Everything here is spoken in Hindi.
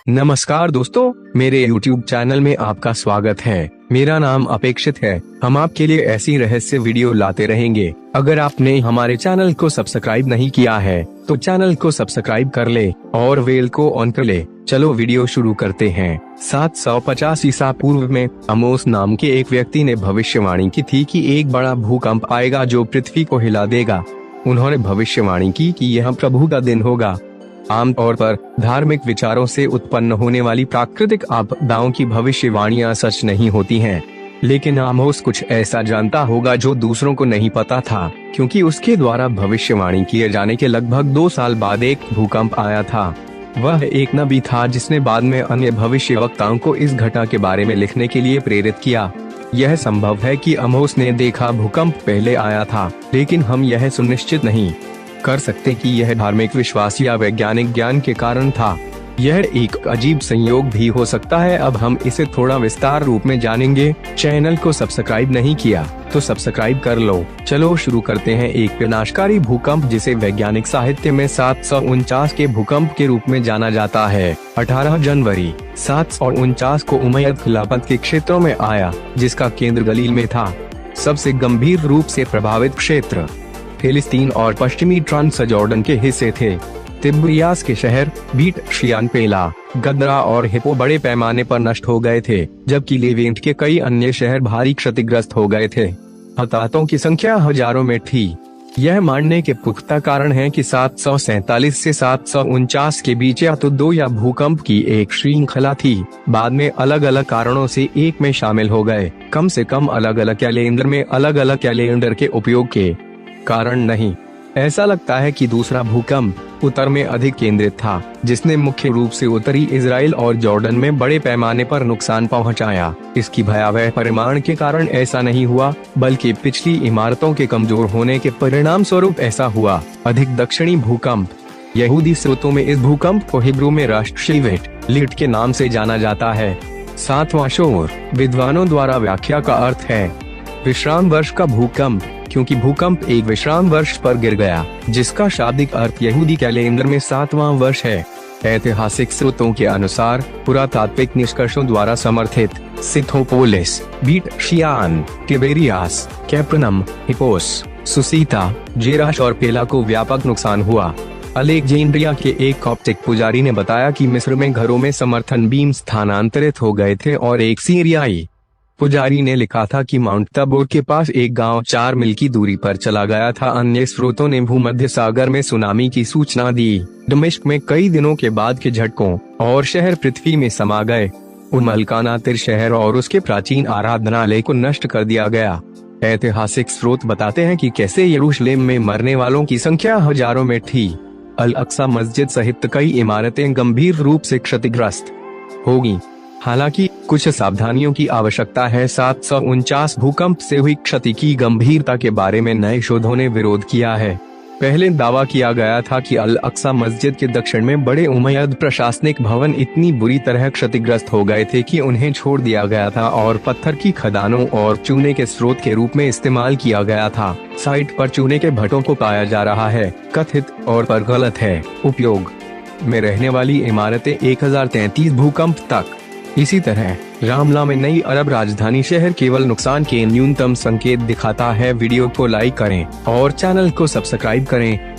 नमस्कार दोस्तों, मेरे YouTube चैनल में आपका स्वागत है। मेरा नाम अपेक्षित है। हम आपके लिए ऐसी रहस्य वीडियो लाते रहेंगे। अगर आपने हमारे चैनल को सब्सक्राइब नहीं किया है तो चैनल को सब्सक्राइब कर ले और बेल को ऑन कर ले। चलो वीडियो शुरू करते हैं। 750 ईसा पूर्व में आमोस नाम के एक व्यक्ति ने भविष्यवाणी की थी कि एक बड़ा भूकंप आएगा जो पृथ्वी को हिला देगा। उन्होंने भविष्यवाणी की कि यह प्रभु का दिन होगा। आमतौर पर धार्मिक विचारों से उत्पन्न होने वाली प्राकृतिक आपदाओं की भविष्यवाणियां सच नहीं होती हैं। लेकिन आमोस कुछ ऐसा जानता होगा जो दूसरों को नहीं पता था, क्योंकि उसके द्वारा भविष्यवाणी किए जाने के लगभग 2 साल बाद एक भूकंप आया था। वह एक नबी था जिसने बाद में अन्य भविष्यवक्ताओं को इस घटना के बारे में लिखने के लिए प्रेरित किया। यह संभव है कि आमोस ने देखा भूकंप पहले आया था, लेकिन हम यह सुनिश्चित नहीं कर सकते कि यह धार्मिक विश्वास या वैज्ञानिक ज्ञान के कारण था। यह एक अजीब संयोग भी हो सकता है। अब हम इसे थोड़ा विस्तार रूप में जानेंगे। चैनल को सब्सक्राइब नहीं किया तो सब्सक्राइब कर लो। चलो शुरू करते हैं। एक विनाशकारी भूकंप जिसे वैज्ञानिक साहित्य में 749 के भूकंप के रूप में जाना जाता है, 18 जनवरी 749 को उमैयद खिलाफत के क्षेत्रों में आया, जिसका केंद्र गलील में था। सबसे गंभीर रूप से प्रभावित क्षेत्र फिलिस्तीन और पश्चिमी ट्रांसजॉर्डन के हिस्से थे। तिब्रियास के शहर बीट शियान, पेला, गदरा और हिप्पो बड़े पैमाने पर नष्ट हो गए थे, जबकि लेवेंट के कई अन्य शहर भारी क्षतिग्रस्त हो गए थे। हताहतों की संख्या हजारों में थी। यह मानने के पुख्ता कारण है कि 747 से 749 के बीच या तो 2 या भूकंप की एक श्रृंखला थी, बाद में अलग अलग कारणों से एक में शामिल हो गए। कम से कम अलग अलग कैलेंडर में अलग अलग कैलेंडर के उपयोग के कारण नहीं। ऐसा लगता है कि दूसरा भूकंप उत्तर में अधिक केंद्रित था, जिसने मुख्य रूप से उत्तरी इजराइल और जॉर्डन में बड़े पैमाने पर नुकसान पहुंचाया। इसकी भयावह परिमाण के कारण ऐसा नहीं हुआ, बल्कि पिछली इमारतों के कमजोर होने के परिणाम स्वरूप ऐसा हुआ। अधिक दक्षिणी भूकंप। यहूदी स्रोतों में इस भूकंप को हिब्रू में राष्ट्रशीवेट लिट के नाम से जाना जाता है। 7वां शोर विद्वानों द्वारा व्याख्या का अर्थ है विश्राम वर्ष का भूकंप, क्योंकि भूकंप एक विश्राम वर्ष पर गिर गया, जिसका शाब्दिक अर्थ यहूदी कैलेंडर में 7वां वर्ष है। ऐतिहासिक स्रोतों के अनुसार पुरातात्विक निष्कर्षों द्वारा समर्थित सिथोपोलिस, बीट शियान, टिबेरियास, कैपर्नम, हिप्पोस, सुसीता, जेराश और पेला को व्यापक नुकसान हुआ। अलेक्जेंड्रिया के एक कॉप्टिक पुजारी ने बताया कि मिस्र में घरों में समर्थन बीम स्थानांतरित हो गए थे और एक सीरियाई पुजारी ने लिखा था कि माउंट तबोर के पास एक गांव 4 मील की दूरी पर चला गया था। अन्य स्रोतों ने भूमध्य सागर में सुनामी की सूचना दी। दमिश्क में कई दिनों के बाद के झटकों और शहर पृथ्वी में समा गए। उमलकाना तिर शहर और उसके प्राचीन आराधनालय को नष्ट कर दिया गया। ऐतिहासिक स्रोत बताते हैं कि कैसे यरूशलेम में मरने वालों की संख्या हजारों में थी। अल अक्सा मस्जिद सहित कई इमारतें गंभीर रूप से क्षतिग्रस्त होगी। हालांकि कुछ सावधानियों की आवश्यकता है। 749 भूकंप से हुई क्षति की गंभीरता के बारे में नए शोधों ने विरोध किया है। पहले दावा किया गया था कि अल अक्सा मस्जिद के दक्षिण में बड़े उमैयद प्रशासनिक भवन इतनी बुरी तरह क्षतिग्रस्त हो गए थे कि उन्हें छोड़ दिया गया था और पत्थर की खदानों और चूने के स्रोत के रूप में इस्तेमाल किया गया था। साइट पर चूने के भट्टों को पाया जा रहा है, कथित और पर गलत है। उपयोग में रहने वाली इमारतें 1033 भूकंप तक। इसी तरह रामला में नई अरब राजधानी शहर केवल नुकसान के न्यूनतम संकेत दिखाता है। वीडियो को लाइक करें और चैनल को सब्सक्राइब करें।